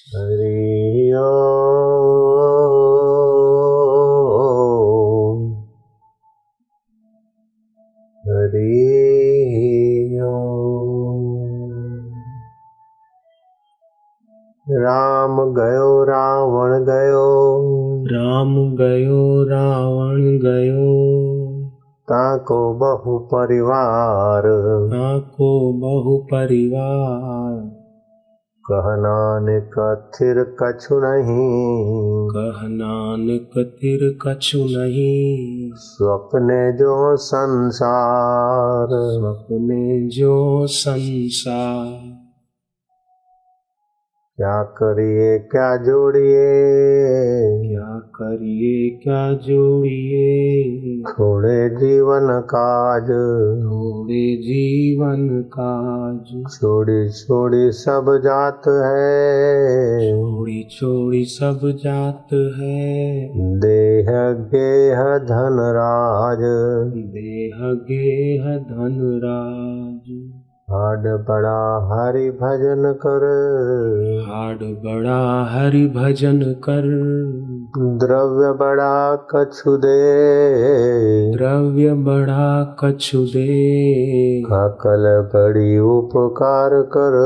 हरि ओम हरि ओम। राम गयो रावण गयो, राम गयो रावण गयो, ताको बहु परिवार, ताको बहु परिवार। कह नानक थिर कछु नहीं, कह नानक तिर कछु नहीं। स्वप्ने जो संसार, स्वप्ने जो संसार। क्या करिए क्या जोड़िए, क्या करिए क्या जोड़िए, थोड़े जीवन काज, थोड़े जीवन काज। छोड़ी छोड़ी सब जात है, छोड़ी छोड़ी सब जात है, देह गेह धन राज, देह गेह धन राज। हाड बड़ा हरि भजन कर, हाड बड़ा हरि भजन कर, द्रव्य बड़ा कछु दे, द्रव्य बड़ा कछु दे। अकल बड़ी उपकार कर,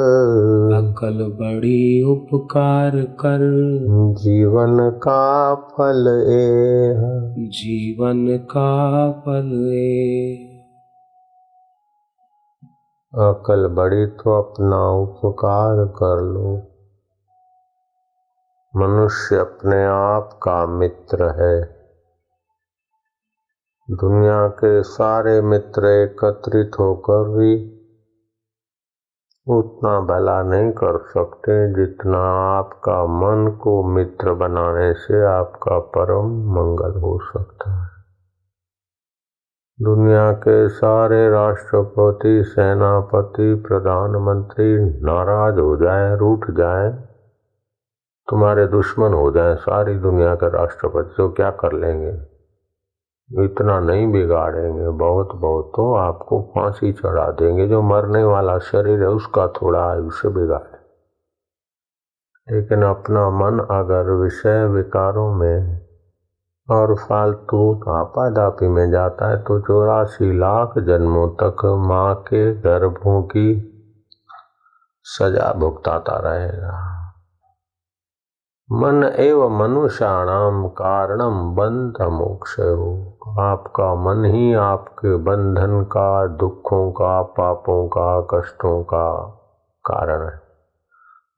अकल बड़ी उपकार कर, जीवन का फल एह, जीवन का फल ए। अकल बड़ी तो अपना उपकार कर लो। मनुष्य अपने आप का मित्र है। दुनिया के सारे मित्र एकत्रित होकर भी उतना भला नहीं कर सकते जितना आपका मन को मित्र बनाने से आपका परम मंगल हो सकता है। दुनिया के सारे राष्ट्रपति, सेनापति, प्रधानमंत्री नाराज हो जाए, रूठ जाए, तुम्हारे दुश्मन हो जाए सारी दुनिया के राष्ट्रपति, तो क्या कर लेंगे? इतना नहीं बिगाड़ेंगे, बहुत बहुत तो आपको फांसी चढ़ा देंगे। जो मरने वाला शरीर है उसका थोड़ा आयुष्य बिगाड़े। लेकिन अपना मन अगर विषय विकारों में और फालतू आपाधापी में जाता है तो 84 लाख जन्मों तक माँ के गर्भों की सजा भुगताता रहेगा। मन एव मनुष्याणाम कारणम बंध मोक्षयो। आपका मन ही आपके बंधन का, दुखों का, पापों का, कष्टों का कारण है।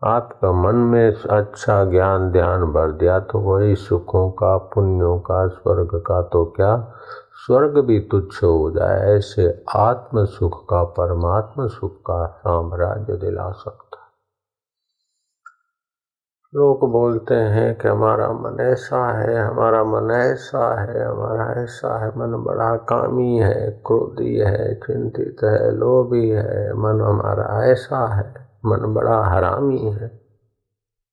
आपका मन में अच्छा ज्ञान ध्यान भर दिया तो वही सुखों का, पुण्यों का, स्वर्ग का, तो क्या स्वर्ग भी तुच्छ हो जाए ऐसे आत्म सुख का, परमात्म सुख का साम्राज्य दिला सकता। लोग बोलते हैं कि हमारा मन ऐसा है, हमारा मन ऐसा है, हमारा ऐसा है। मन बड़ा कामी है, क्रोधी है, चिंतित है, लोभी है। मन हमारा ऐसा है, मन बड़ा हरामी है।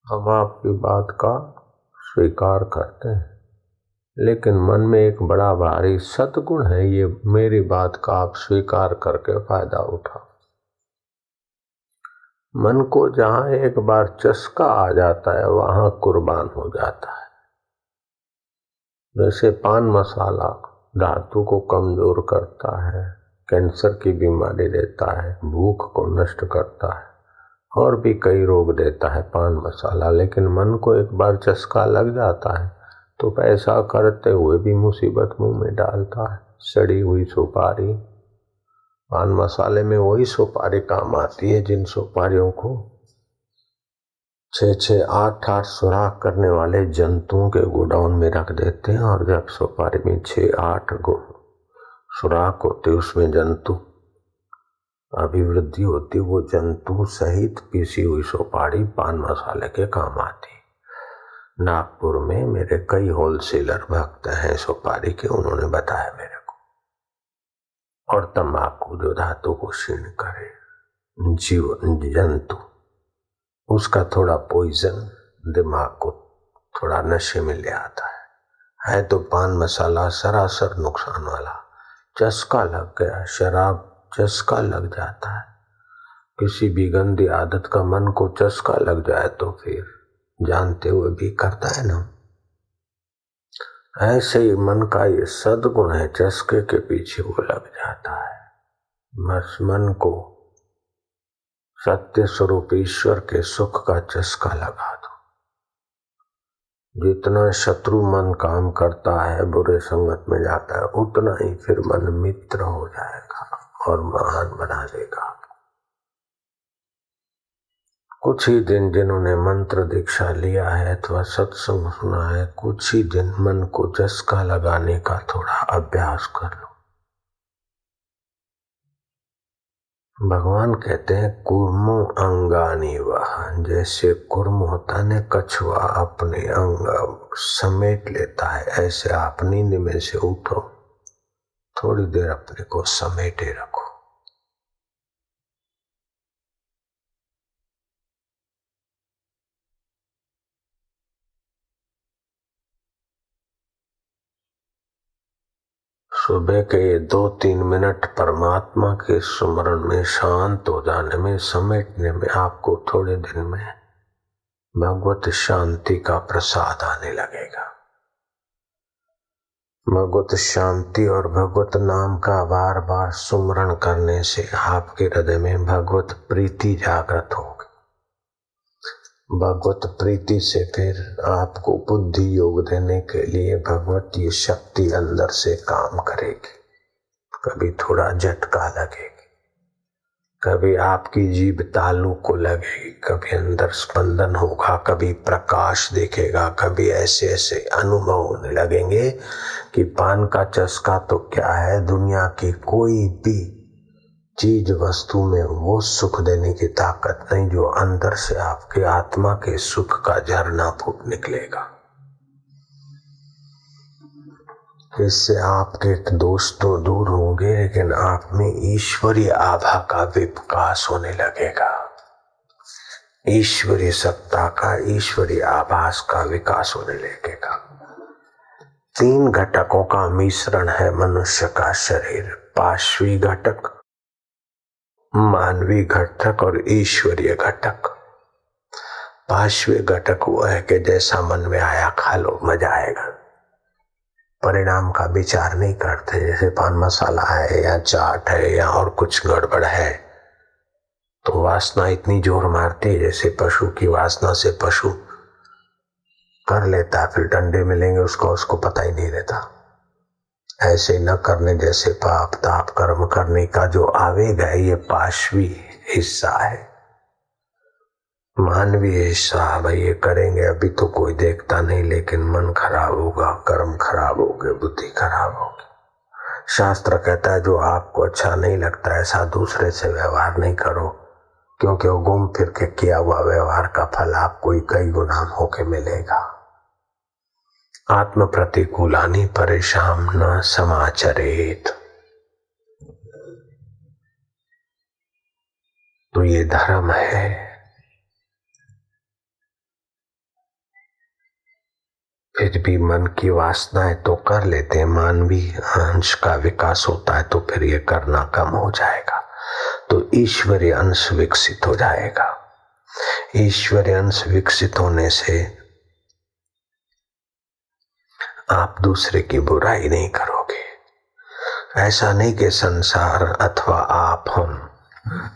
हम आपकी बात का स्वीकार करते हैं, लेकिन मन में एक बड़ा भारी सद्गुण है। ये मेरी बात का आप स्वीकार करके फायदा उठाओ। मन को जहां एक बार चस्का आ जाता है वहां कुर्बान हो जाता है। जैसे पान मसाला धातु को कमजोर करता है, कैंसर की बीमारी देता है, भूख को नष्ट करता है और भी कई रोग देता है पान मसाला। लेकिन मन को एक बार चस्का लग जाता है तो पैसा करते हुए भी मुसीबत मुंह में डालता है। सड़ी हुई सुपारी, पान मसाले में वही सुपारी काम आती है जिन सुपारियों को 6-6, 8-8 सुराख करने वाले जंतुओं के गोडाउन में रख देते हैं। और जब सुपारी में 6-8 सुराख होते उसमें जंतु अभिवृद्धि होती, वो जंतु सहित पीसी हुई सुपारी पान मसाले के काम आती। नागपुर में मेरे कई होलसेलर भक्त हैं सुपारी के, उन्होंने बताया मेरे को। और तंबाकू जो धातु को क्षीण करे, जीव जंतु, उसका थोड़ा पॉइजन दिमाग को थोड़ा नशे में ले आता है तो पान मसाला सरासर नुकसान वाला। चस्का लग गया, शराब चस्का लग जाता है। किसी भी गंदी आदत का मन को चस्का लग जाए तो फिर जानते हुए भी करता है ना। ऐसे ही मन का ये सद्गुण है, चस्के के पीछे वो लग जाता है। बस मन को सत्य स्वरूप ईश्वर के सुख का चस्का लगा दो। जितना शत्रु मन काम करता है, बुरे संगत में जाता है, उतना ही फिर मन मित्र हो जाएगा और महान बना देगा। कुछ ही दिन जिन्होंने मंत्र दीक्षा लिया है अथवा सत्संग सुना है, कुछ ही दिन मन को चस्का लगाने का थोड़ा अभ्यास कर लो। भगवान कहते हैं कूर्मो अंगानी वह, जैसे कुर्म होता है कछुआ अपने अंग समेट लेता है, ऐसे आप नींद में से उठो, थोड़ी देर अपने को समेटे रखो। सुबह के 2-3 मिनट परमात्मा के स्मरण में शांत हो जाने में, समेटने में आपको थोड़े दिन में भगवत शांति का प्रसाद आने लगेगा। भगवत शांति और भगवत नाम का बार बार सुमरण करने से आपके हृदय में भगवत प्रीति जागृत होगी। भगवत प्रीति से फिर आपको बुद्धि योग देने के लिए भगवत ये शक्ति अंदर से काम करेगी। कभी थोड़ा झटका लगेगी, कभी आपकी जीभ तालू को लगेगी, कभी अंदर स्पंदन होगा, कभी प्रकाश दिखेगा, कभी ऐसे ऐसे अनुभव होने लगेंगे कि पान का चस्का तो क्या है, दुनिया की कोई भी चीज वस्तु में वो सुख देने की ताकत नहीं जो अंदर से आपके आत्मा के सुख का झरना फूट निकलेगा। इससे आपके दोष तो दूर होंगे, लेकिन आप में ईश्वरीय आभा का विकास होने लगेगा। ईश्वरीय सत्ता का, ईश्वरीय आभास का विकास होने लगेगा। 3 घटकों का मिश्रण है मनुष्य का शरीर, पार्श्वी घटक, मानवीय घटक और ईश्वरीय घटक। पार्श्वी घटक वो है कि जैसा मन में आया खा लो, मजा आएगा, परिणाम का विचार नहीं करते। जैसे पान मसाला है या चाट है या और कुछ गड़बड़ है तो वासना इतनी जोर मारती है, जैसे पशु की वासना से पशु कर लेता, फिर डंडे मिलेंगे उसको पता ही नहीं रहता। ऐसे न करने जैसे पाप ताप कर्म करने का जो आवेग है, ये पार्श्वी हिस्सा है। मानवीय हिस्सा भाई ये करेंगे, अभी तो कोई देखता नहीं, लेकिन मन खराब होगा, कर्म खराब होंगे, बुद्धि खराब होगी। शास्त्र कहता है जो आपको अच्छा नहीं लगता ऐसा दूसरे से व्यवहार नहीं करो, क्योंकि वो घूम फिर के किया हुआ व्यवहार का फल आपको कई गुना होके मिलेगा। आत्म प्रतिकूलानि परेशान न समाचरेत। तो ये धर्म है। फिर भी मन की वासनाएं तो कर लेते हैं, मानवीय अंश का विकास होता है तो फिर ये करना कम हो जाएगा, तो ईश्वरीय अंश विकसित हो जाएगा। ईश्वरीय अंश विकसित होने से आप दूसरे की बुराई नहीं करोगे। ऐसा नहीं कि संसार अथवा आप हम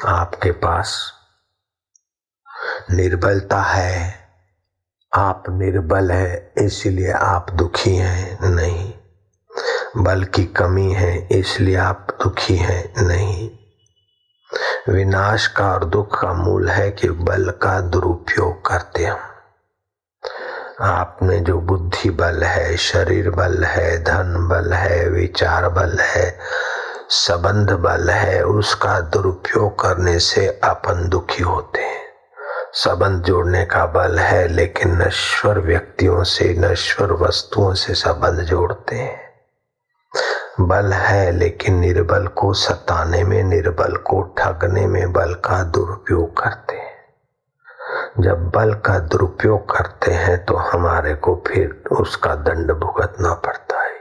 आपके पास निर्बलता है, आप निर्बल है इसलिए आप दुखी हैं, नहीं। बल की कमी है इसलिए आप दुखी हैं, नहीं। विनाश का और दुख का मूल है कि बल का दुरुपयोग करते हम। आप में जो बुद्धि बल है, शरीर बल है, धन बल है, विचार बल है, संबंध बल है, उसका दुरुपयोग करने से अपन दुखी होते हैं। संबंध जोड़ने का बल है, लेकिन नश्वर व्यक्तियों से, नश्वर वस्तुओं से संबंध जोड़ते हैं। बल है लेकिन निर्बल को सताने में, निर्बल को ठगने में बल का दुरुपयोग करते हैं। जब बल का दुरुपयोग करते हैं तो हमारे को फिर उसका दंड भुगतना पड़ता है।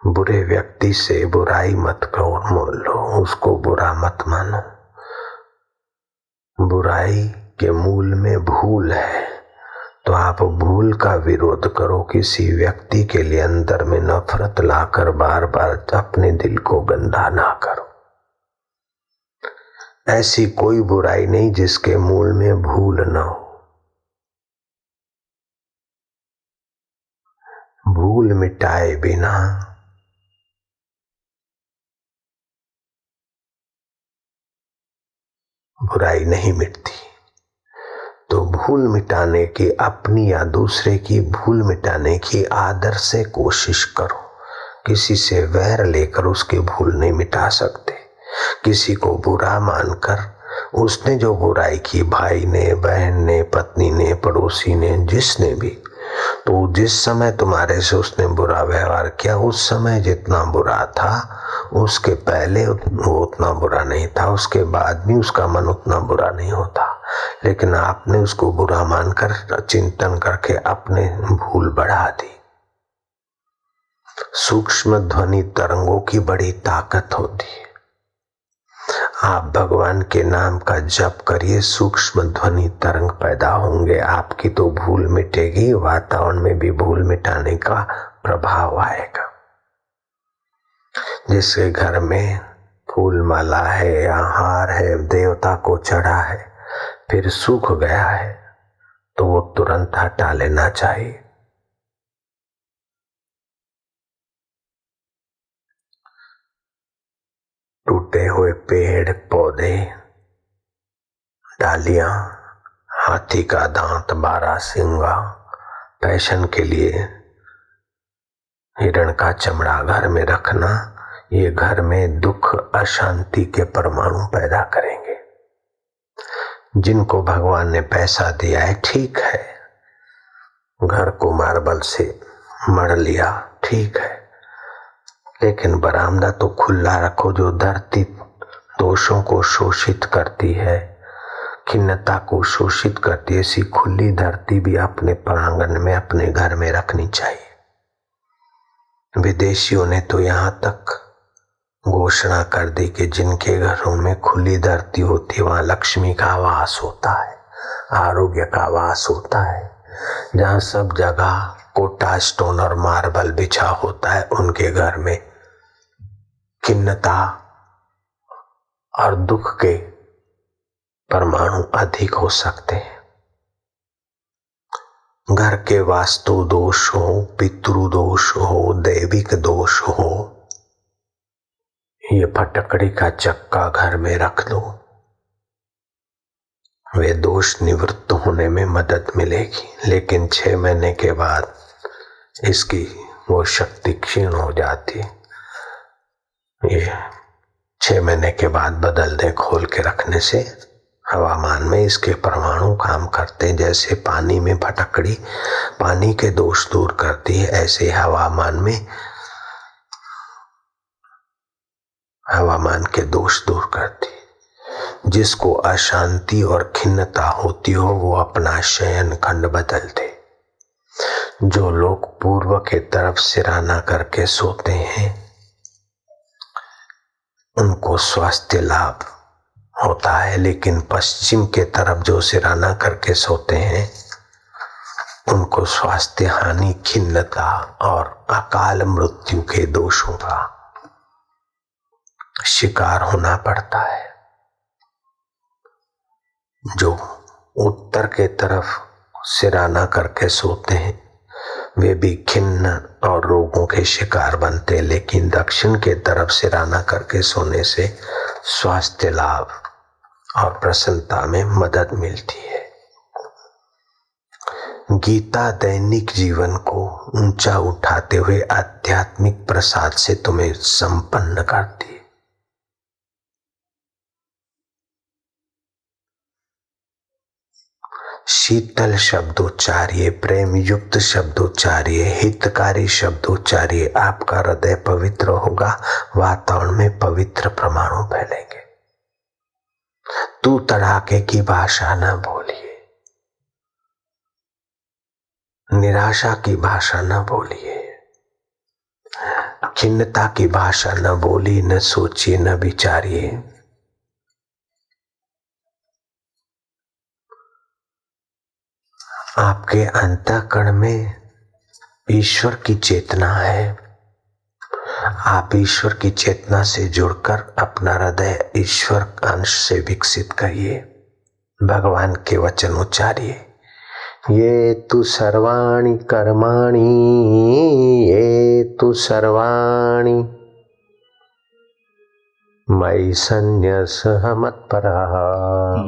बुरे व्यक्ति से बुराई मत करो, उसको बुरा मत मानो। बुराई कि मूल में भूल है, तो आप भूल का विरोध करो। किसी व्यक्ति के लिए अंदर में नफरत लाकर बार बार अपने दिल को गंदा ना करो। ऐसी कोई बुराई नहीं जिसके मूल में भूल न हो। भूल मिटाए बिना बुराई नहीं मिटती। तो भूल मिटाने की, अपनी या दूसरे की भूल मिटाने की आदर से कोशिश करो। किसी से वैर लेकर उसकी भूल नहीं मिटा सकते। किसी को बुरा मानकर उसने जो बुराई की, भाई ने, बहन ने, पत्नी ने, पड़ोसी ने, जिसने भी, तो जिस समय तुम्हारे से उसने बुरा व्यवहार किया, उस समय जितना बुरा था उसके पहले वो उतना बुरा नहीं था, उसके बाद भी उसका मन उतना बुरा नहीं होता। लेकिन आपने उसको बुरा मानकर चिंतन करके अपने भूल बढ़ा दी। सूक्ष्म ध्वनि तरंगों की बड़ी ताकत होती है। आप भगवान के नाम का जप करिए, सूक्ष्म ध्वनि तरंग पैदा होंगे, आपकी तो भूल मिटेगी, वातावरण में भी भूल मिटाने का प्रभाव आएगा। जिसके घर में फूल माला है या हार है, देवता को चढ़ा है, फिर सूख गया है, तो वो तुरंत हटा लेना चाहिए। टूटे हुए पेड़ पौधे, डालियां, हाथी का दांत, बारहसिंगा, फैशन के लिए हिरण का चमड़ा घर में रखना, ये घर में दुख, अशांति के परमाणु पैदा करेंगे। जिनको भगवान ने पैसा दिया है, ठीक है, घर को मार्बल से मढ़ लिया, ठीक है, लेकिन बरामदा तो खुला रखो। जो धरती दोषों को शोषित करती है, खिन्नता को शोषित करती है, ऐसी खुली धरती भी अपने प्रांगण में, अपने घर में रखनी चाहिए। विदेशियों ने तो यहाँ तक घोषणा कर दी कि जिनके घरों में खुली धरती होती है वहां लक्ष्मी का वास होता है, आरोग्य का वास होता है। जहाँ सब जगह कोटा स्टोन और मार्बल बिछा होता है, उनके घर में खिन्नता और दुख के परमाणु अधिक हो सकते हैं। घर के वास्तु दोष हो, पितृ दोष हो, दैविक दोष हो, ये फटकड़ी का चक्का घर में रख दो, वे दोष निवृत्त होने में मदद मिलेगी। लेकिन 6 महीने के बाद इसकी वो शक्ति क्षीण हो जाती। ये 6 महीने के बाद बदल दे, खोल के रखने से हवामान में इसके परमाणु काम करते हैं। जैसे पानी में फटकड़ी पानी के दोष दूर करती है, ऐसे हवामान के दोष दूर करती है। जिसको अशांति और खिन्नता होती हो वो अपना शयन खंड बदल दे। जो लोग पूर्व के तरफ सिराना करके सोते हैं उनको स्वास्थ्य लाभ होता है, लेकिन पश्चिम के तरफ जो सिराना करके सोते हैं उनको स्वास्थ्य हानि, खिन्नता और अकाल मृत्यु के दोषों का शिकार होना पड़ता है। जो उत्तर के तरफ सिराना करके सोते हैं वे भी खिन्न और रोगों के शिकार बनते, लेकिन दक्षिण के तरफ सिराना करके सोने से स्वास्थ्य लाभ और प्रसन्नता में मदद मिलती है। गीता दैनिक जीवन को ऊंचा उठाते हुए आध्यात्मिक प्रसाद से तुम्हें संपन्न करती है। शीतल शब्दोच्चारिए, प्रेम युक्त शब्दोच्चारिए, हितकारी शब्दोच्चारिए, आपका हृदय पवित्र होगा, वातावरण में पवित्र परमाणु फैलेंगे। तू तड़ाके की भाषा न बोलिए, निराशा की भाषा न बोलिए, खिन्नता की भाषा न बोली, न सोचिए, न विचारिए। आपके अंतःकरण में ईश्वर की चेतना है। आप ईश्वर की चेतना से जुड़कर अपना हृदय ईश्वर अंश से विकसित करिए। भगवान के वचन उच्चारिए। ये तु सर्वाणि कर्माणि, ये तु सर्वाणि मयि सन्न्यस्य मत्परः,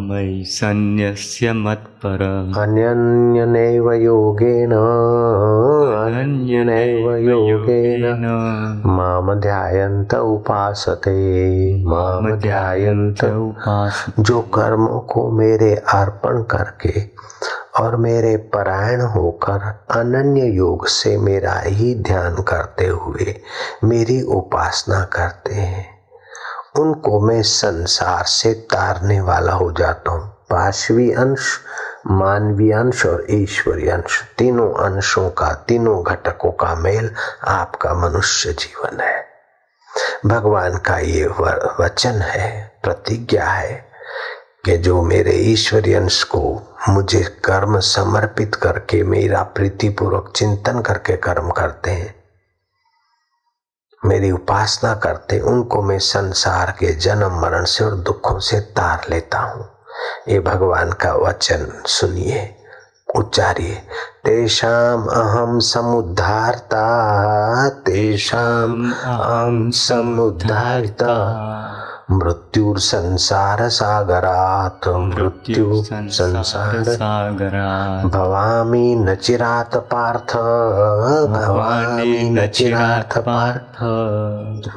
मयि सन्न्यस्य मत्परः। अन्यन्यनैव योगेन, अन्यनैव योगेन माम ध्यायन्त उपासते, माम ध्यायन्त उपासते। जो कर्मों को मेरे अर्पण करके और मेरे परायण होकर अनन्य योग से मेरा ही ध्यान करते हुए मेरी उपासना करते हैं, उनको मैं संसार से तारने वाला हो जाता हूँ। पाशवी अंश, मानवीय अंश और ईश्वरीय अंश, तीनों अंशों का, तीनों घटकों का मेल आपका मनुष्य जीवन है। भगवान का ये वचन है, प्रतिज्ञा है कि जो मेरे ईश्वरीय अंश को मुझे कर्म समर्पित करके मेरा प्रीतिपूर्वक चिंतन करके कर्म करते हैं, मेरी उपासना करते, उनको मैं संसार के जन्म मरण से और दुखों से तार लेता हूँ। ये भगवान का वचन सुनिए, उच्चारिए। तेषाम अहम समुद्धारता, तेषाम अहम समुद्धारता, मृत्युर संसार सागरात, मृत्यु संसार सागरात, भवामि न चिरात पार्थ, भवामि न चिरात पार्थ,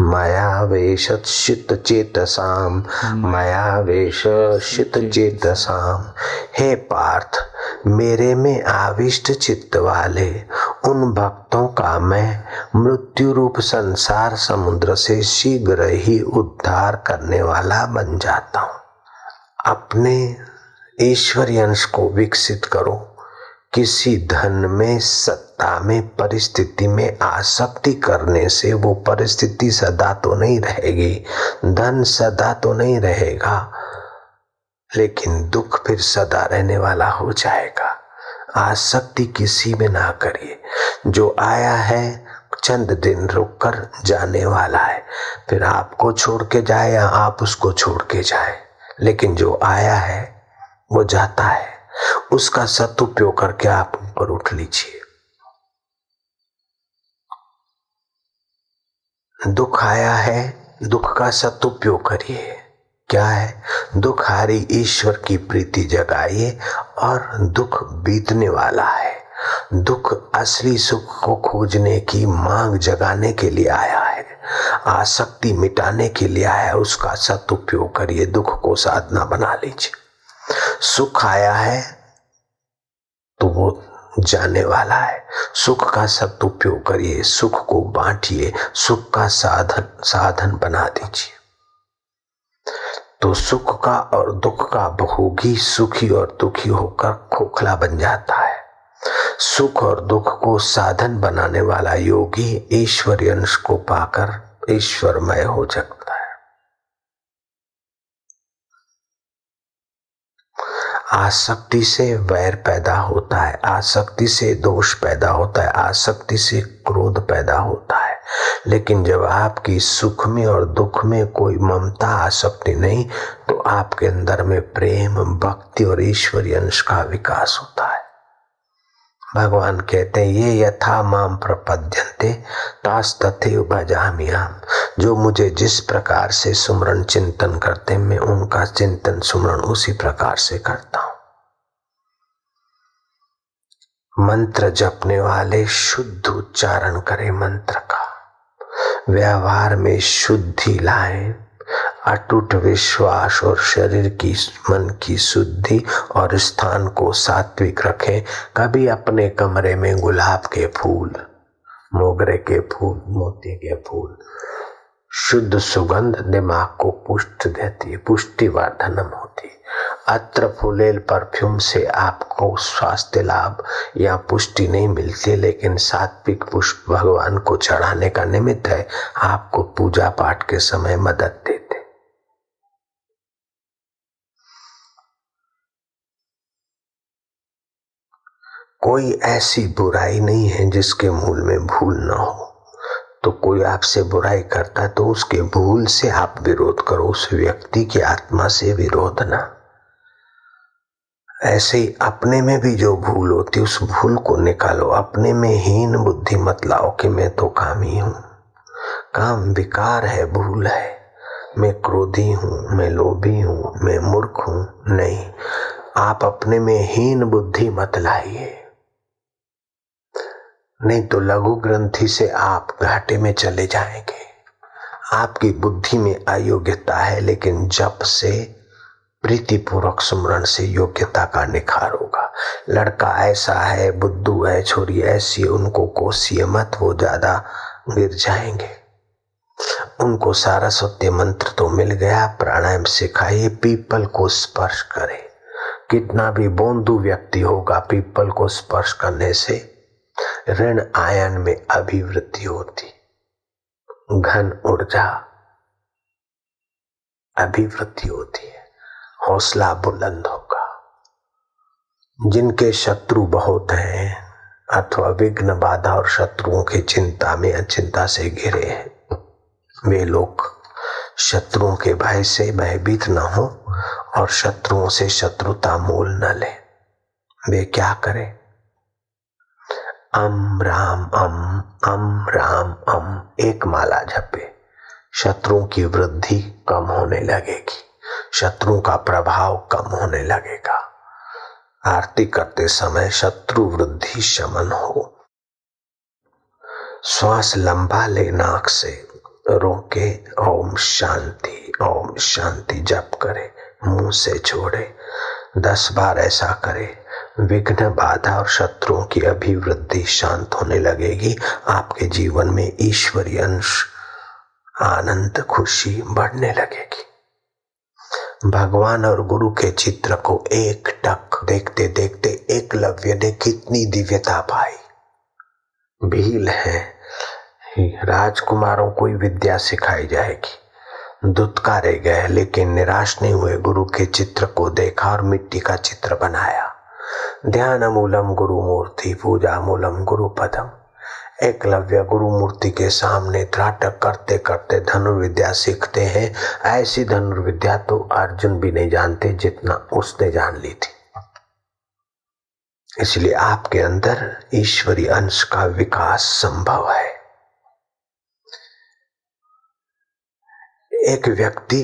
मया वेशचित चेतसाम, मया वेशचित चेतसाम। हे पार्थ, मेरे में आविष्ट चित्त वाले उन भक्तों का मैं मृत्यु रूप संसार समुद्र से शीघ्र ही उद्धार करने वाला बन जाता हूँ। अपने ईश्वरीय अंश को विकसित करो। किसी धन में, सत्ता में, परिस्थिति में आसक्ति करने से वो परिस्थिति सदा तो नहीं रहेगी, धन सदा तो नहीं रहेगा, लेकिन दुख फिर सदा रहने वाला हो जाएगा। आसक्ति किसी में ना करिए। जो आया है चंद दिन रुककर जाने वाला है, फिर आपको छोड़ के जाए या आप उसको छोड़ के जाए, लेकिन जो आया है वो जाता है। उसका सदुपयोग करके आप ऊपर उठ लीजिए। दुख आया है, दुख का सदुपयोग करिए। क्या है? दुख हारी ईश्वर की प्रीति जगाइए और दुख बीतने वाला है। दुख असली सुख को खोजने की मांग जगाने के लिए आया है, आसक्ति मिटाने के लिए आया है। उसका सदुपयोग करिए, दुख को साधना बना लीजिए। सुख आया है तो वो जाने वाला है, सुख का सदुपयोग करिए, सुख को बांटिए, सुख का साधन बना दीजिए। तो सुख का और दुख का भोगी सुखी और दुखी होकर खोखला बन जाता है। सुख और दुख को साधन बनाने वाला योगी ईश्वरीय अंश को पाकर ईश्वरमय हो सकता है। आसक्ति से वैर पैदा होता है, आसक्ति से दोष पैदा होता है, आसक्ति से क्रोध पैदा होता है। लेकिन जब आपकी सुख में और दुख में कोई ममता आसक्ति नहीं, तो आपके अंदर में प्रेम, भक्ति और ईश्वरीय अंश का विकास होता है। भगवान कहते हैं, ये यथा माम प्रपद्यन्ते तास तथैव भजाम्यहम्। जो मुझे जिस प्रकार से सुमरण चिंतन करते, मैं उनका चिंतन सुमरण उसी प्रकार से करता हूं। मंत्र जपने वाले शुद्ध उच्चारण करें मंत्र का, व्यवहार में शुद्धि लाएं, अटूट विश्वास और शरीर की, मन की शुद्धि और स्थान को सात्विक रखें। कभी अपने कमरे में गुलाब के फूल, मोगरे के फूल, मोती के फूल, शुद्ध सुगंध दिमाग को पुष्ट देती है, पुष्टिवर्धनम होती है। अत्र फूलेल परफ्यूम से आपको स्वास्थ्य लाभ या पुष्टि नहीं मिलती, लेकिन सात्विक पुष्प भगवान को चढ़ाने का निमित्त है, आपको पूजा पाठ के समय मदद देते। कोई ऐसी बुराई नहीं है जिसके मूल में भूल न हो। तो कोई आपसे बुराई करता तो उसके भूल से आप विरोध करो, उस व्यक्ति की आत्मा से विरोध ना। ऐसे ही अपने में भी जो भूल होती उस भूल को निकालो। अपने में हीन बुद्धि मत लाओ कि मैं तो कामी हूं। काम विकार है, भूल है। मैं क्रोधी हूं, मैं लोभी हूं, मैं मूर्ख हूं, नहीं। आप अपने में हीन बुद्धि मत लाइए, नहीं तो लघु ग्रंथि से आप घाटे में चले जाएंगे। आपकी बुद्धि में अयोग्यता है, लेकिन जप से प्रीतिपूर्वक सुमरण से योग्यता का निखार होगा। लड़का ऐसा है, बुद्धू है, छोरी ऐसी, उनको कोसिए मत, वो ज्यादा गिर जाएंगे। उनको सारस्वती मंत्र तो मिल गया, प्राणायाम सिखाइए, पीपल को स्पर्श करे। कितना भी बोंदू व्यक्ति होगा, पीपल को स्पर्श करने से ऋण आयन में अभिवृद्धि होती, घन ऊर्जा अभिवृद्धि होती है, हौसला बुलंद होगा। जिनके शत्रु बहुत हैं अथवा विघ्न बाधा और शत्रुओं की चिंता में अचिंता से घिरे हैं, वे लोग शत्रुओं के भय से भयभीत न हो और शत्रुओं से शत्रुता मोल न ले। वे क्या करें? अम राम अम एक माला जपे। शत्रुओं की वृद्धि कम होने लगेगी, शत्रुओं का प्रभाव कम होने लगेगा। आरती करते समय शत्रु वृद्धि शमन हो। श्वास लंबा ले, नाक से रोके, ओम शांति जप करे, मुंह से छोड़े, 10 बार ऐसा करे। विघ्न बाधा और शत्रुओं की अभिवृद्धि शांत होने लगेगी। आपके जीवन में ईश्वरीय अंश, आनंद, खुशी बढ़ने लगेगी। भगवान और गुरु के चित्र को एक टक देखते देखते एकलव्य ने कितनी दिव्यता पाई। भील है, राजकुमारों को विद्या सिखाई जाएगी, दुत्कारे गए लेकिन निराश नहीं हुए। गुरु के चित्र को देखा और मिट्टी का चित्र बनाया। ध्यान मूलम गुरु मूर्ति, पूजा मूलम गुरु पदम। एकलव्य गुरु मूर्ति के सामने त्राटक करते करते धनुर्विद्या सीखते हैं। ऐसी धनुर्विद्या तो अर्जुन भी नहीं जानते जितना उसने जान ली थी। इसलिए आपके अंदर ईश्वरीय अंश का विकास संभव है। एक व्यक्ति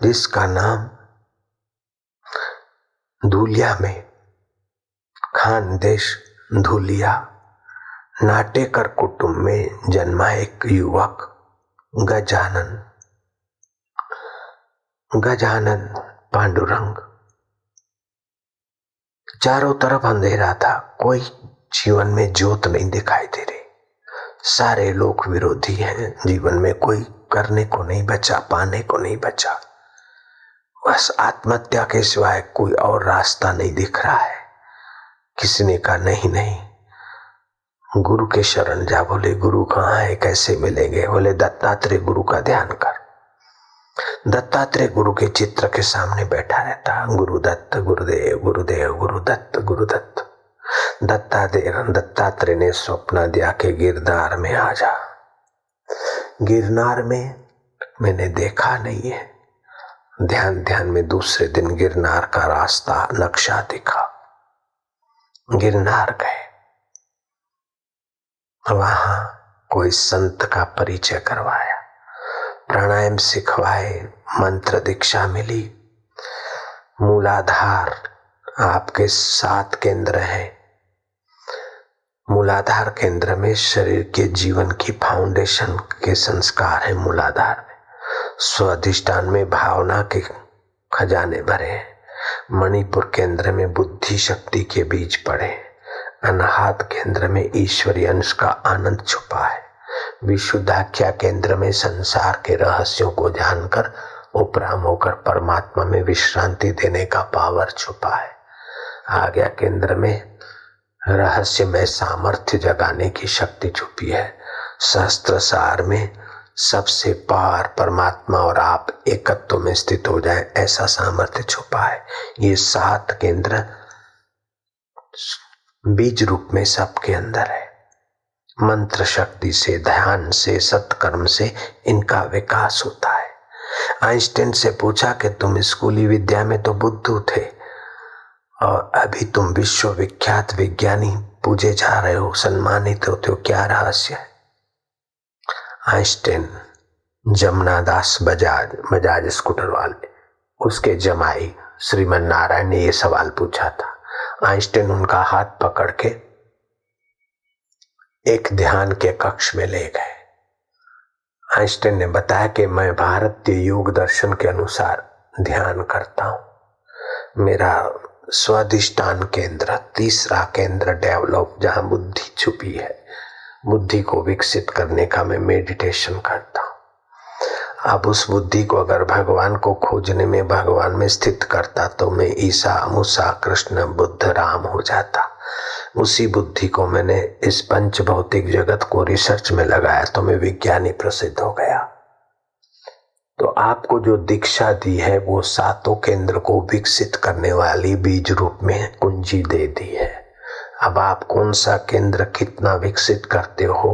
जिसका नाम धूलिया में, खानदेश धूलिया, नाटेकर कुटुंब में जन्मा एक युवक गजानन पांडुरंग। चारों तरफ अंधेरा था, कोई जीवन में ज्योत नहीं दिखाई दे रही। सारे लोग विरोधी हैं, जीवन में कोई करने को नहीं बचा, पाने को नहीं बचा। बस आत्महत्या के सिवाय कोई और रास्ता नहीं दिख रहा है। किसी ने कहा नहीं, गुरु के शरण जा। बोले गुरु कहाँ है, कैसे मिलेंगे? बोले दत्तात्रेय गुरु का ध्यान कर। दत्तात्रेय गुरु के चित्र के सामने बैठा रहता, गुरुदत्त गुरुदेव गुरुदेव गुरुदत्त गुरुदत्त। दत्तात्रेय ने स्वप्न दिया कि गिरनार में आ जा। गिरनार में मैंने देखा नहीं है। ध्यान में दूसरे दिन गिरनार का रास्ता नक्शा दिखा। गिरनार गए, वहां कोई संत का परिचय करवाया, प्राणायाम सिखवाए, मंत्र दीक्षा मिली। मूलाधार आपके 7 केंद्र हैं। मूलाधार केंद्र में शरीर के जीवन की फाउंडेशन के संस्कार है। मूलाधार में स्वाधिष्ठान में भावना के खजाने भरे हैं। मणिपुर केंद्र में बुद्धि शक्ति के बीज पड़े। अनाहत केंद्र में ईश्वरीय अंश का आनंद छुपा है। विशुद्धाख्या केंद्र में संसार के रहस्यों को जानकर उपराम होकर परमात्मा में विश्रांति देने का पावर छुपा है। आज्ञा केंद्र में रहस्य में सामर्थ्य जगाने की शक्ति छुपी है। शास्त्र सार में सबसे पार परमात्मा और आप एकत्व में स्थित हो जाए ऐसा सामर्थ्य छुपा है। ये 7 केंद्र बीज रूप में सबके अंदर है। मंत्र शक्ति से, ध्यान से, सत्कर्म से इनका विकास होता है। आइंस्टाइन से पूछा कि तुम स्कूली विद्या में तो बुद्धू थे और अभी तुम विश्वविख्यात विज्ञानी पूजे जा रहे हो, सम्मानित होते हो, क्या रहस्य है? आइंस्टाइन जमुना दास बजाज स्कूटर वाले, उसके जमाई श्रीमन नारायण ने ये सवाल पूछा था। आइंस्टाइन उनका हाथ पकड़ के एक ध्यान के कक्ष में ले गए। आइंस्टाइन ने बताया कि मैं भारतीय योग दर्शन के अनुसार ध्यान करता हूं। मेरा स्वाधिष्ठान केंद्र, तीसरा केंद्र डेवलप, जहां बुद्धि छुपी है, बुद्धि को विकसित करने का मैं मेडिटेशन करता हूं। अब उस बुद्धि को अगर भगवान को खोजने में भगवान में स्थित करता तो मैं ईसा, मूसा, कृष्ण, बुद्ध, राम हो जाता। उसी बुद्धि को मैंने इस पंच भौतिक जगत को रिसर्च में लगाया तो मैं विज्ञानी प्रसिद्ध हो गया। तो आपको जो दीक्षा दी है वो सातों केंद्र को विकसित करने वाली बीज रूप में कुंजी दे दी है। अब आप कौन सा केंद्र कितना विकसित करते हो,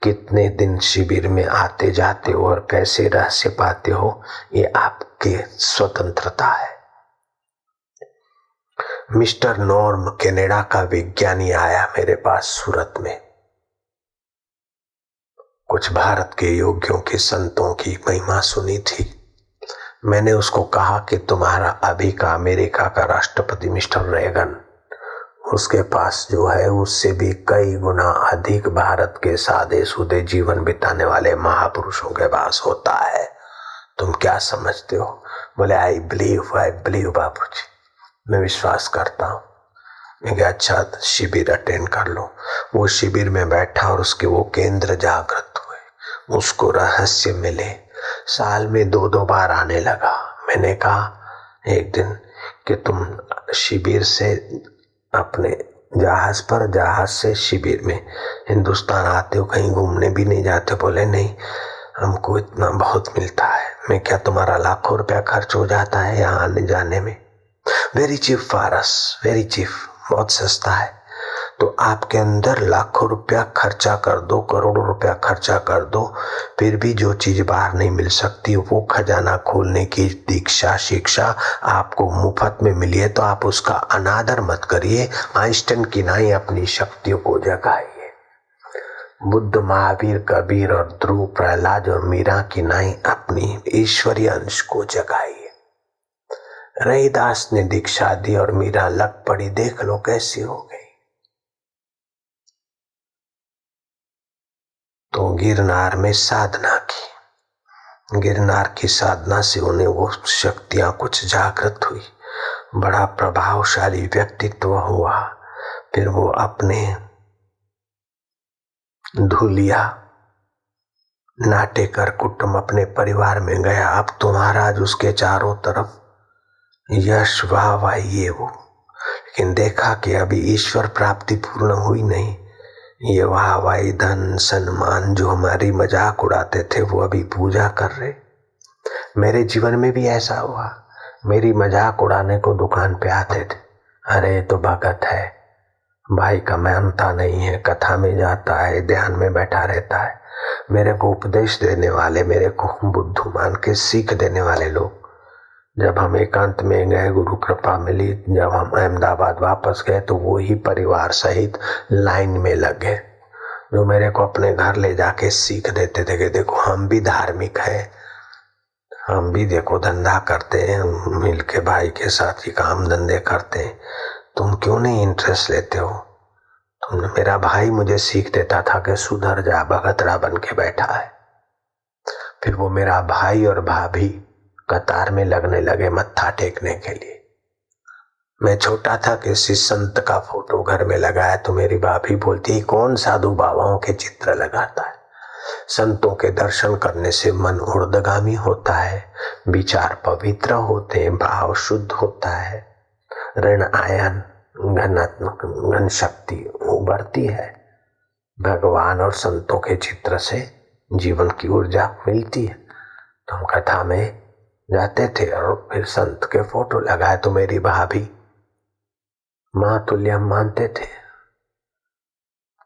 कितने दिन शिविर में आते जाते हो और कैसे रहस्य पाते हो, ये आपके स्वतंत्रता है। मिस्टर नॉर्म कनाडा का विज्ञानी आया मेरे पास सूरत में। कुछ भारत के योगियों की, संतों की महिमा सुनी थी। मैंने उसको कहा कि तुम्हारा अभी का अमेरिका का राष्ट्रपति मिस्टर रेगन, उसके पास जो है उससे भी कई गुना अधिक भारत के सादे सूदे जीवन बिताने वाले महापुरुषों के पास होता है। तुम क्या समझते हो? बोले आई बिलीव बाबूजी, मैं विश्वास करता हूँ। मैं कहा अच्छा, शिविर अटेंड कर लो। वो शिविर में बैठा और उसके वो केंद्र जागृत हुए, उसको रहस्य मिले। साल में 2-2 बार आने लगा। मैंने कहा एक दिन कि तुम शिविर से अपने जहाज से शिविर में हिंदुस्तान आते हो, कहीं घूमने भी नहीं जाते? बोले नहीं, हमको इतना बहुत मिलता है। मैं क्या तुम्हारा लाखों रुपया खर्च हो जाता है यहाँ आने जाने में? वेरी चीप फारस, वेरी चीप, बहुत सस्ता है। तो आपके अंदर लाखों रुपया खर्चा कर दो, करोड़ों रुपया खर्चा कर दो, फिर भी जो चीज बाहर नहीं मिल सकती वो खजाना खोलने की दीक्षा, शिक्षा आपको मुफ्त में मिली है, तो आप उसका अनादर मत करिए। आइंस्टाइन की नाई अपनी शक्तियों को जगाइए। बुद्ध, महावीर, कबीर और ध्रुव, प्रहलाद और मीरा की नाई अपनी ईश्वरीय अंश को जगाइए। रहीदास ने दीक्षा दी और मीरा लग पड़ी, देख लो कैसी हो गई। तो गिरनार में साधना की, गिरनार की साधना से उन्हें वो शक्तियां कुछ जागृत हुई, बड़ा प्रभावशाली व्यक्तित्व हुआ। फिर वो अपने धुलिया नाटेकर कुटुंब अपने परिवार में गया। अब तो महाराज उसके चारों तरफ यश, वाह ये वो, लेकिन देखा कि अभी ईश्वर प्राप्ति पूर्ण हुई नहीं। ये वाहवाही, धन, सम्मान जो हमारी मजाक उड़ाते थे वो अभी पूजा कर रहे। मेरे जीवन में भी ऐसा हुआ। मेरी मजाक उड़ाने को दुकान पे आते थे, अरे तो भगत है, भाई का मानता नहीं है, कथा में जाता है, ध्यान में बैठा रहता है। मेरे को उपदेश देने वाले, मेरे को बुद्धू मान के सीख देने वाले लोग, जब हम एकांत में गए, गुरु कृपा मिली, जब हम अहमदाबाद वापस गए तो वो ही परिवार सहित लाइन में लगे, जो मेरे को अपने घर ले जाके सीख देते थे कि देखो हम भी धार्मिक है, हम भी देखो धंधा करते हैं, मिलके भाई के साथ ही काम धंधे करते हैं, तुम क्यों नहीं इंटरेस्ट लेते हो? तुमने, मेरा भाई मुझे सीख देता था कि सुधर जा, भगतरा बन के बैठा है। फिर वो मेरा भाई और भाभी कतार में लगने लगे मत्था टेकने के लिए। मैं छोटा था, किसी संत का फोटो घर में लगाया तो मेरी भाभी बोलती, कौन साधु बाबाओं के चित्र लगाता है? संतों के दर्शन करने से मन ऊर्ध्वगामी होता है, विचार पवित्र होते हैं, भाव शुद्ध होता है, ऋण आयन घन शक्ति उभरती है। भगवान और संतों के चित्र से जीवन की ऊर्जा मिलती है। तो हम कथा में जाते थे और फिर संत के फोटो लगाए तो मेरी भाभी माँ तुल्य हम मानते थे।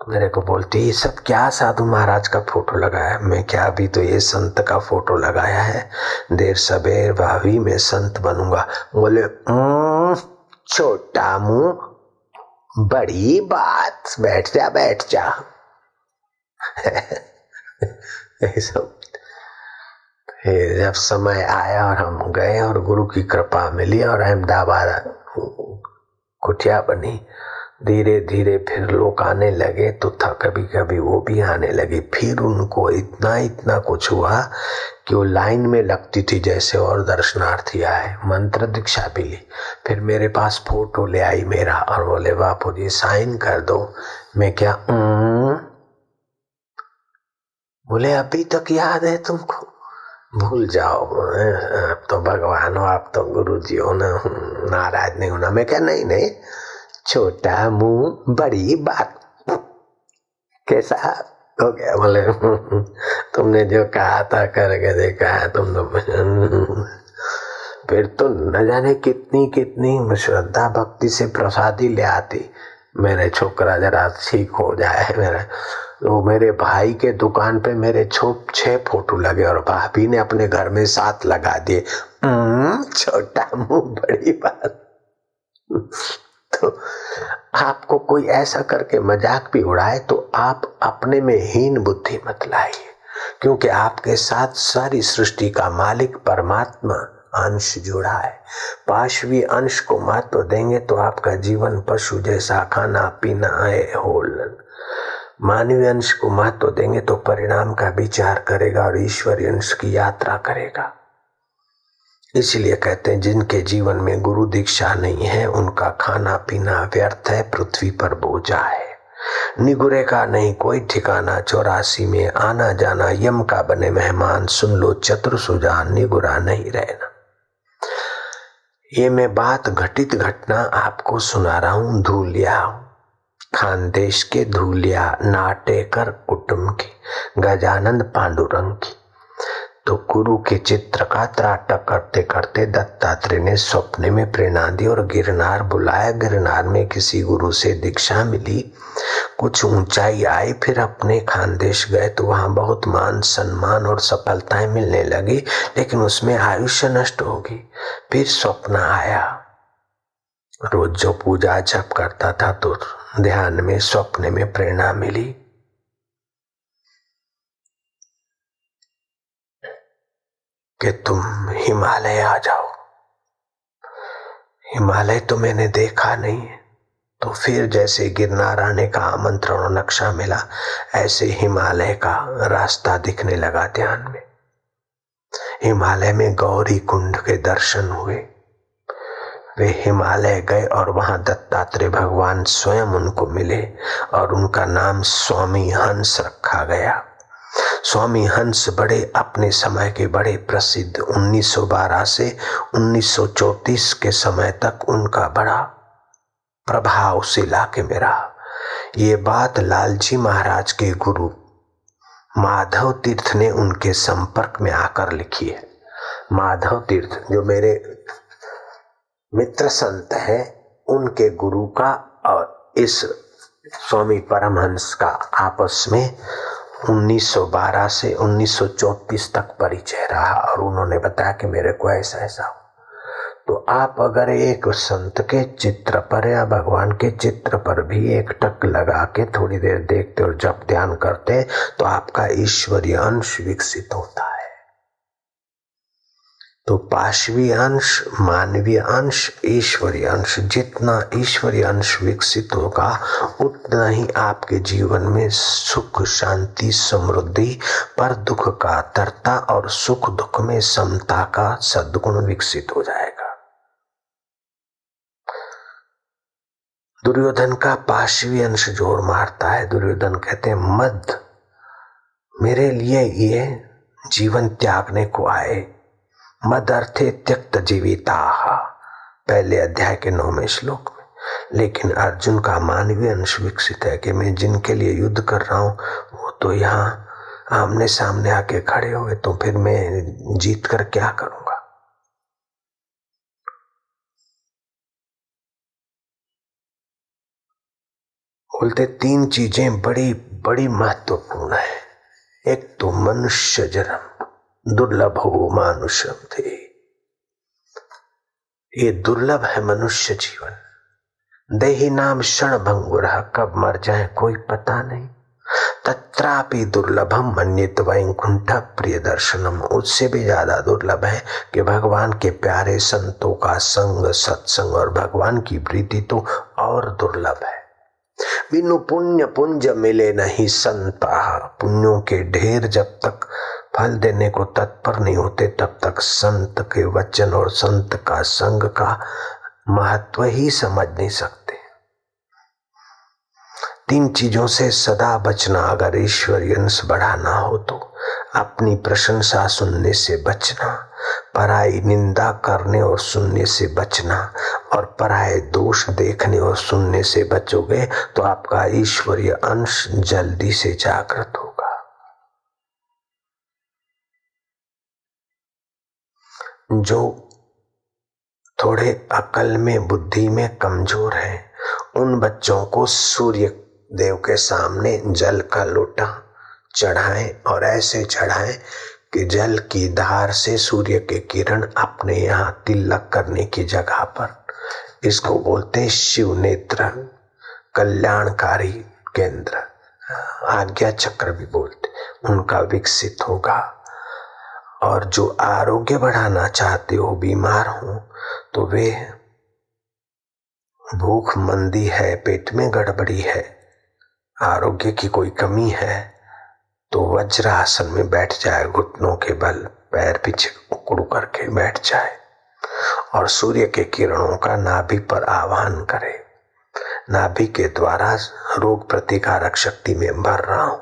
मेरे को बोलती ये सब क्या साधु महाराज का फोटो लगाया? मैं क्या, अभी तो ये संत का फोटो लगाया है, देर सबेर भावी में संत बनूंगा। बोले छोटा मुंह बड़ी बात, बैठ जा बैठ जा। सब फिर जब समय आया और हम गए और गुरु की कृपा मिली और अहमदाबाद कुटिया बनी, धीरे धीरे फिर लोग आने लगे तो था, कभी कभी वो भी आने लगे। फिर उनको इतना कुछ हुआ कि वो लाइन में लगती थी जैसे और दर्शनार्थी आए। मंत्र दीक्षा भी ली। फिर मेरे पास फोटो ले आई मेरा और बोले बापू जी साइन कर दो। मैं क्या बोले अभी तक याद है तुमको? भूल जाओ, आप तो भगवान हो, आप तो गुरु जी हो ना, नाराज नहीं होना। मैं क्या नहीं, छोटा मुंह बड़ी बात, कैसा हो गया? बोले तुमने जो कहा था करके देखा है तुम तो। फिर तो न जाने कितनी श्रद्धा भक्ति से प्रसादी ले आती। मेरे छोकरा जरा ठीक हो जाए मेरा, तो मेरे भाई के दुकान पे मेरे 6 फोटो लगे और भाभी ने अपने घर में 7 लगा दिए। छोटा मुंह बड़ी बात। तो आपको कोई ऐसा करके मजाक भी उड़ाए तो आप अपने में हीन बुद्धि मत लाइए, क्योंकि आपके साथ सारी सृष्टि का मालिक परमात्मा अंश जुड़ा है। पाशवी अंश को महत्व देंगे तो आपका जीवन पशु जैसा खाना पीना है होलन। मानवीय अंश को महत्व देंगे तो परिणाम का विचार करेगा और ईश्वरीय अंश की यात्रा करेगा। इसलिए कहते हैं जिनके जीवन में गुरु दीक्षा नहीं है उनका खाना पीना व्यर्थ है, पृथ्वी पर बोझा है। निगुरे का नहीं कोई ठिकाना, 84 में आना जाना, यम का बने मेहमान, सुन लो चतुर सुजान, निगुरा नहीं रहना। ये मैं बात घटित घटना आपको सुना रहा हूं। धूलिया खानदेश के धूलिया नाटेकर कुटुंब की गजानंद पांडुरंग की। तो गुरु के चित्र का त्राटक करते करते दत्तात्रेय ने स्वप्न में प्रेरणा दी और गिरनार बुलाया। गिरनार में किसी गुरु से दीक्षा मिली, कुछ ऊंचाई आई, फिर अपने खानदेश गए तो वहां बहुत मान सम्मान और सफलताएं मिलने लगी, लेकिन उसमें आयुष्य नष्ट होगी। फिर स्वप्न आया, रोज जो पूजा जप करता था तो ध्यान में स्वप्न में प्रेरणा मिली कि तुम हिमालय आ जाओ। हिमालय तो मैंने देखा नहीं है। तो फिर जैसे गिरनार आने का आमंत्रण और नक्शा मिला, ऐसे हिमालय का रास्ता दिखने लगा ध्यान में। हिमालय में गौरी कुंड के दर्शन हुए। वे हिमालय गए और वहां दत्तात्रेय भगवान स्वयं उनको मिले और उनका नाम स्वामी हंस रखा गया। स्वामी हंस बड़े अपने समय के बड़े प्रसिद्ध, 1912 से 1934 के समय तक उनका बड़ा प्रभाव उस इलाके में रहा। ये बात लालजी महाराज के गुरु माधव तीर्थ ने उनके संपर्क में आकर लिखी है। माधव तीर्थ जो मेरे मित्र संत हैं, उनके गुरु का और इस स्वामी परमहंस का आपस में 1912 से 1934 तक परिचय रहा और उन्होंने बताया कि मेरे को ऐसा ऐसा हो। तो आप अगर एक संत के चित्र पर या भगवान के चित्र पर भी एक टक लगा के थोड़ी देर देखते और जब ध्यान करते तो आपका ईश्वरीय अंश विकसित होता है। तो पाशवी अंश, मानवीय अंश, ईश्वरीय अंश, जितना ईश्वरीय अंश विकसित होगा उतना ही आपके जीवन में सुख शांति समृद्धि, पर दुख का तरता और सुख दुख में समता का सद्गुण विकसित हो जाएगा। दुर्योधन का पाशवी अंश जोर मारता है। दुर्योधन कहते हैं मद मेरे लिए ये जीवन त्यागने को आए, मद अर्थे त्यक्त जीविता, पहले अध्याय के 9वें श्लोक में। लेकिन अर्जुन का मानवीय अंश विकसित है कि मैं जिनके लिए युद्ध कर रहा हूं वो तो यहाँ आमने सामने आके खड़े हुए, तो फिर मैं जीत कर क्या करूंगा। बोलते 3 चीजें बड़ी बड़ी महत्वपूर्ण है। एक तो मनुष्य जन्म, दुर्लभो मानुषम थे, ये दुर्लभ है मनुष्य जीवन। देहि नाम क्षण भंगुरः, कब मर जाए कोई पता नहीं। तत्रापि दुर्लभम मन्येत वैकुंठ प्रिय दर्शनम, उससे भी ज्यादा दुर्लभ है कि भगवान के प्यारे संतों का संग, सत्संग और भगवान की प्रीति तो और दुर्लभ है। बिनु पुण्य पुंज मिले नहीं संता, पुण्यों के ढेर जब तक फल देने को तत्पर नहीं होते तब तक संत के वचन और संत का संग का महत्व ही समझ नहीं सकते। 3 चीजों से सदा बचना। अगर ईश्वरीय अंश बढ़ाना हो तो अपनी प्रशंसा सुनने से बचना, पराई निंदा करने और सुनने से बचना, और पराये दोष देखने और सुनने से बचोगे तो आपका ईश्वरीय अंश जल्दी से जागृत होगा। जो थोड़े अकल में, बुद्धि में कमजोर है, उन बच्चों को सूर्य देव के सामने जल का लोटा चढ़ाएं और ऐसे चढ़ाएं कि जल की धार से सूर्य के किरण अपने यहाँ तिलक करने की जगह पर, इसको बोलते हैं शिव नेत्र, कल्याणकारी केंद्र, आज्ञा चक्र भी बोलते, उनका विकसित होगा। और जो आरोग्य बढ़ाना चाहते हो, बीमार हो, तो वे भूख मंदी है, पेट में गड़बड़ी है, आरोग्य की कोई कमी है, तो वज्रासन में बैठ जाए, घुटनों के बल पैर पीछे उकड़ू करके बैठ जाए और सूर्य के किरणों का नाभि पर आह्वान करे। नाभि के द्वारा रोग प्रतिकारक शक्ति में भर रहा हूं।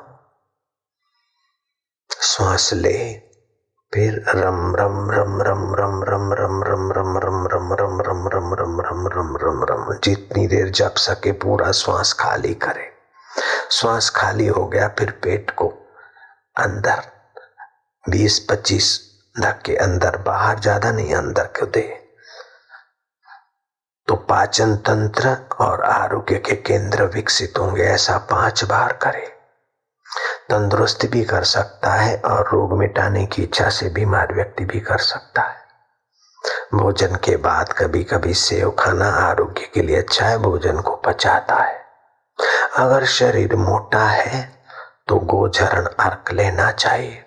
श्वास ले, फिर रम रम रम रम रम रम रम रम रम रम रम रम रम रम रम रम रम रम रम, जितनी देर जप सके पूरा श्वास खाली करे। श्वास खाली हो गया, फिर पेट को अंदर 20-25 धक्के अंदर बाहर, ज्यादा नहीं, अंदर क्यों दे, तो पाचन तंत्र और आरोग्य के केंद्र विकसित होंगे। ऐसा 5 बार करे। तंदुरुस्त भी कर सकता है और रोग मिटाने की इच्छा से बीमार व्यक्ति भी कर सकता है। भोजन के बाद कभी कभी सेव खाना आरोग्य के लिए अच्छा है, भोजन को पचाता है। अगर शरीर मोटा है तो गोचरण अर्क लेना चाहिए।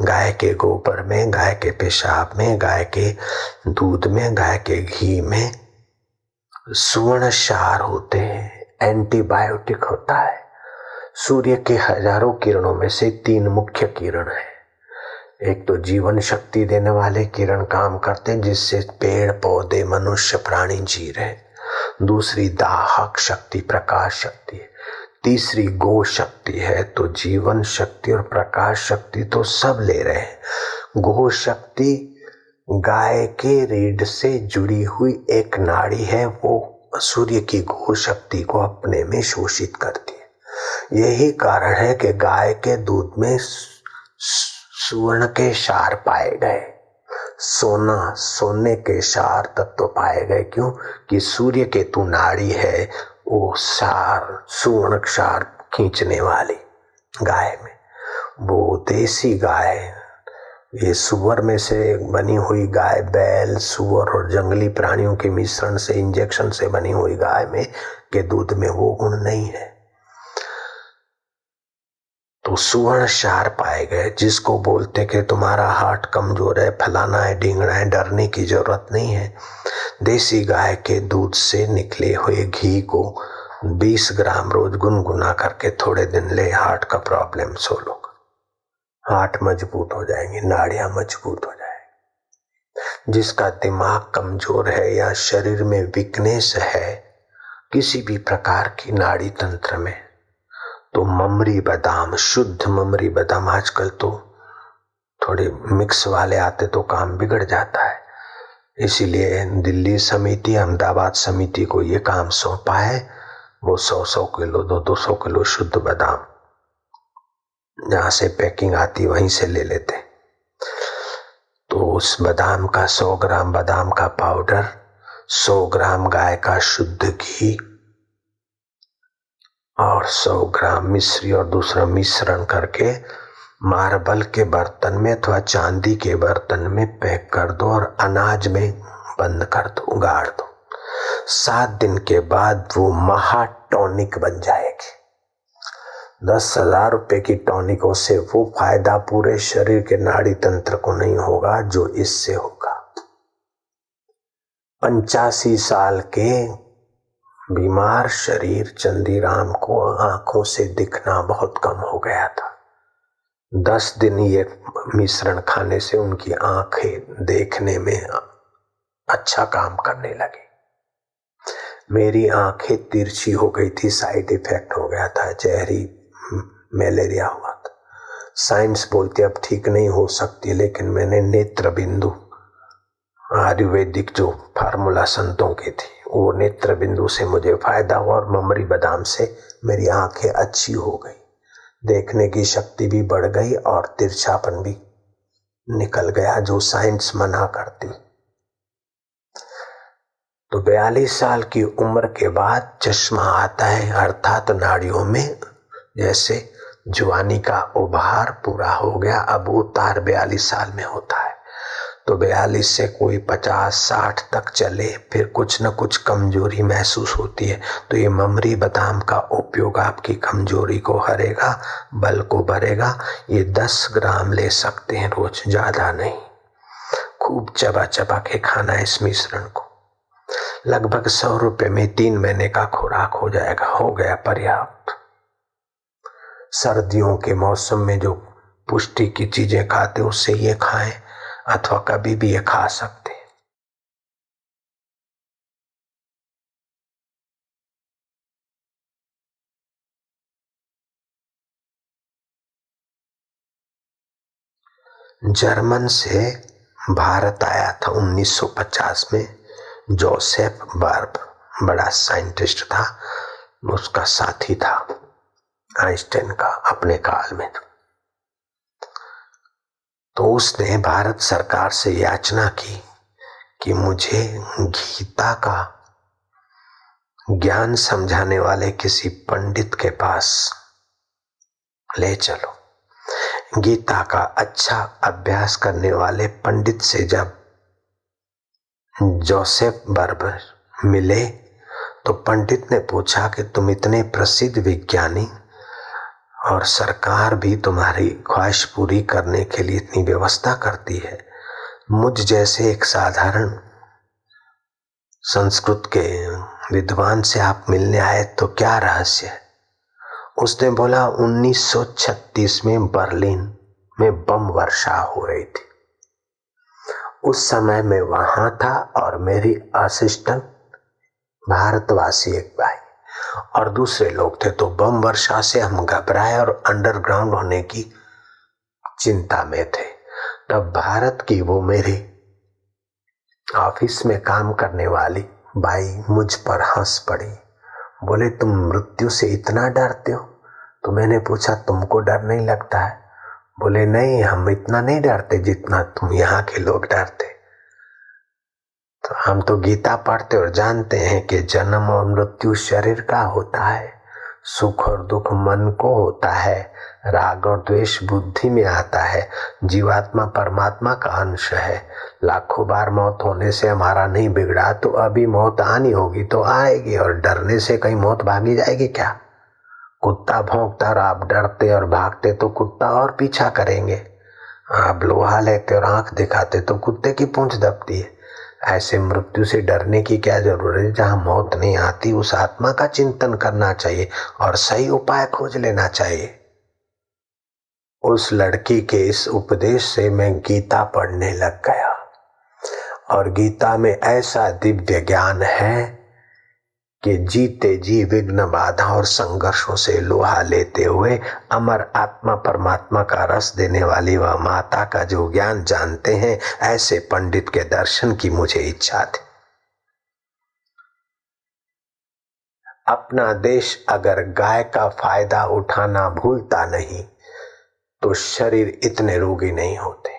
गाय के गोबर में, गाय के पेशाब में, गाय के दूध में, गाय के घी में सुवर्ण क्षार होते हैं, एंटीबायोटिक होता है। सूर्य के हजारों किरणों में से 3 मुख्य किरण है। एक तो जीवन शक्ति देने वाले किरण काम करते हैं, जिससे पेड़ पौधे मनुष्य प्राणी जी रहे। दूसरी दाहक शक्ति, प्रकाश शक्ति है। तीसरी गो शक्ति है। तो जीवन शक्ति और प्रकाश शक्ति तो सब ले रहे हैं। गो शक्ति गाय के रीढ़ से जुड़ी हुई एक नाड़ी है, वो सूर्य की गो शक्ति को अपने में शोषित करती है। यही कारण है कि गाय के दूध में सुवर्ण के क्षार पाए गए, सोने के क्षार तत्व पाए गए। क्यों? कि सूर्य केतु नाड़ी है, वो क्षार, सुवर्ण क्षार खींचने वाली गाय में। वो देसी गाय, ये सुअर में से बनी हुई गाय, बैल, सुअर और जंगली प्राणियों के मिश्रण से, इंजेक्शन से बनी हुई गाय में के दूध में वो गुण नहीं है। तो सुवर्ण क्षार पाए गए, जिसको बोलते कि तुम्हारा हार्ट कमजोर है, फलाना है, ढींगना है, डरने की जरूरत नहीं है। देसी गाय के दूध से निकले हुए घी को 20 ग्राम रोज गुनगुना करके थोड़े दिन ले, हार्ट का प्रॉब्लम सोल्व होगा, हार्ट मजबूत हो जाएंगे, नाड़ियां मजबूत हो जाएंगी। जिसका दिमाग कमजोर है या शरीर में वीकनेस है किसी भी प्रकार की नाड़ी तंत्र में, तो ममरी बादाम, शुद्ध ममरी बादाम, आजकल तो थोड़े मिक्स वाले आते तो काम बिगड़ जाता है। इसीलिए दिल्ली समिति, अहमदाबाद समिति को ये काम सौंपा है। वो 100 किलो, 200 किलो शुद्ध बादाम जहां से पैकिंग आती वहीं से ले लेते। तो उस बादाम का 100 ग्राम बादाम का पाउडर, 100 ग्राम गाय का शुद्ध घी और 100 ग्राम मिश्री और दूसरा मिश्रण करके मार्बल के बर्तन में अथवा चांदी के बर्तन में पैक कर दो और अनाज में बंद कर दो, गाड़ दो। 7 दिन के बाद वो महाटॉनिक बन जाएगी। 10,000 रुपए की टॉनिकों से वो फायदा पूरे शरीर के नाड़ी तंत्र को नहीं होगा जो इससे होगा। 85 साल के बीमार शरीर चंदीराम को आंखों से दिखना बहुत कम हो गया था। 10 दिन ये मिश्रण खाने से उनकी आंखें देखने में अच्छा काम करने लगी। मेरी आंखें तिरछी हो गई थी, साइड इफेक्ट हो गया था, जहरी मलेरिया हुआ था। साइंस बोलती अब ठीक नहीं हो सकती, लेकिन मैंने नेत्र बिंदु, आयुर्वेदिक जो फार्मूला संतों की थी, वो नेत्र बिंदु से मुझे फायदा हुआ और ममरी बादाम से मेरी आंखें अच्छी हो गई, देखने की शक्ति भी बढ़ गई और तिरछापन भी निकल गया जो साइंस मना करती। तो 42 साल की उम्र के बाद चश्मा आता है, अर्थात नाड़ियों में जैसे जवानी का उभार पूरा हो गया। अब उतार 42 साल में होता है, तो 42 से कोई 50-60 तक चले, फिर कुछ न कुछ कमजोरी महसूस होती है, तो ये ममरी बादाम का उपयोग आपकी कमजोरी को हरेगा, बल को भरेगा। ये 10 ग्राम ले सकते हैं रोज, ज्यादा नहीं। खूब चबा चबा के खाना इस मिश्रण को। लगभग 100 रुपए में 3 महीने का खुराक हो जाएगा, हो गया पर्याप्त। सर्दियों के मौसम में जो पुष्टि की चीजें खाते उससे ये खाएं, अथवा कभी भी ये खा सकते। जर्मन से भारत आया था 1950 में जोसेफ बर्ब, बड़ा साइंटिस्ट था, उसका साथी था आइंस्टाइन का अपने काल में। तो उसने भारत सरकार से याचना की कि मुझे गीता का ज्ञान समझाने वाले किसी पंडित के पास ले चलो। गीता का अच्छा अभ्यास करने वाले पंडित से जब जोसेफ बर्बर मिले तो पंडित ने पूछा कि तुम इतने प्रसिद्ध विज्ञानी और सरकार भी तुम्हारी ख्वाहिश पूरी करने के लिए इतनी व्यवस्था करती है, मुझ जैसे एक साधारण संस्कृत के विद्वान से आप मिलने आए, तो क्या रहस्य है? उसने बोला 1936 में बर्लिन में बम वर्षा हो रही थी। उस समय मैं वहां था और मेरी असिस्टेंट भारतवासी एक भाई और दूसरे लोग थे। तो बम वर्षा से हम घबराए और अंडरग्राउंड होने की चिंता में थे। तब भारत की वो मेरी ऑफिस में काम करने वाली बाई मुझ पर हंस पड़ी, बोले तुम मृत्यु से इतना डरते हो? तो मैंने पूछा तुमको डर नहीं लगता है? बोले नहीं, हम इतना नहीं डरते जितना तुम यहाँ के लोग डरते। तो हम तो गीता पढ़ते और जानते हैं कि जन्म और मृत्यु शरीर का होता है, सुख और दुख मन को होता है, राग और द्वेष बुद्धि में आता है, जीवात्मा परमात्मा का अंश है। लाखों बार मौत होने से हमारा नहीं बिगड़ा, तो अभी मौत आनी होगी तो आएगी, और डरने से कहीं मौत भागी जाएगी क्या? कुत्ता भौंकता और आप डरते और भागते तो कुत्ता और पीछा करेंगे। आप लोहा लेते और आंख दिखाते तो कुत्ते की पूंछ दबती है। ऐसे मृत्यु से डरने की क्या जरूरत है? जहां मौत नहीं आती उस आत्मा का चिंतन करना चाहिए और सही उपाय खोज लेना चाहिए। उस लड़की के इस उपदेश से मैं गीता पढ़ने लग गया और गीता में ऐसा दिव्य ज्ञान है कि जीते जी विघ्न बाधा और संघर्षों से लोहा लेते हुए अमर आत्मा परमात्मा का रस देने वाली वह माता का जो ज्ञान जानते हैं, ऐसे पंडित के दर्शन की मुझे इच्छा थी। अपना देश अगर गाय का फायदा उठाना भूलता नहीं तो शरीर इतने रोगी नहीं होते।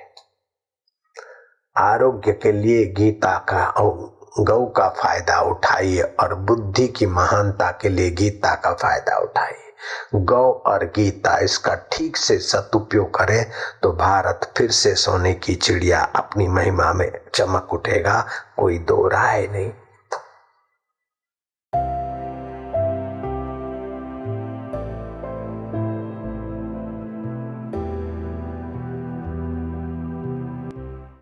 आरोग्य के लिए गीता का और गौ का फायदा उठाइए और बुद्धि की महानता के लिए गीता का फायदा उठाइए। गौ और गीता इसका ठीक से सदुपयोग करें तो भारत फिर से सोने की चिड़िया अपनी महिमा में चमक उठेगा, कोई दो राय नहीं।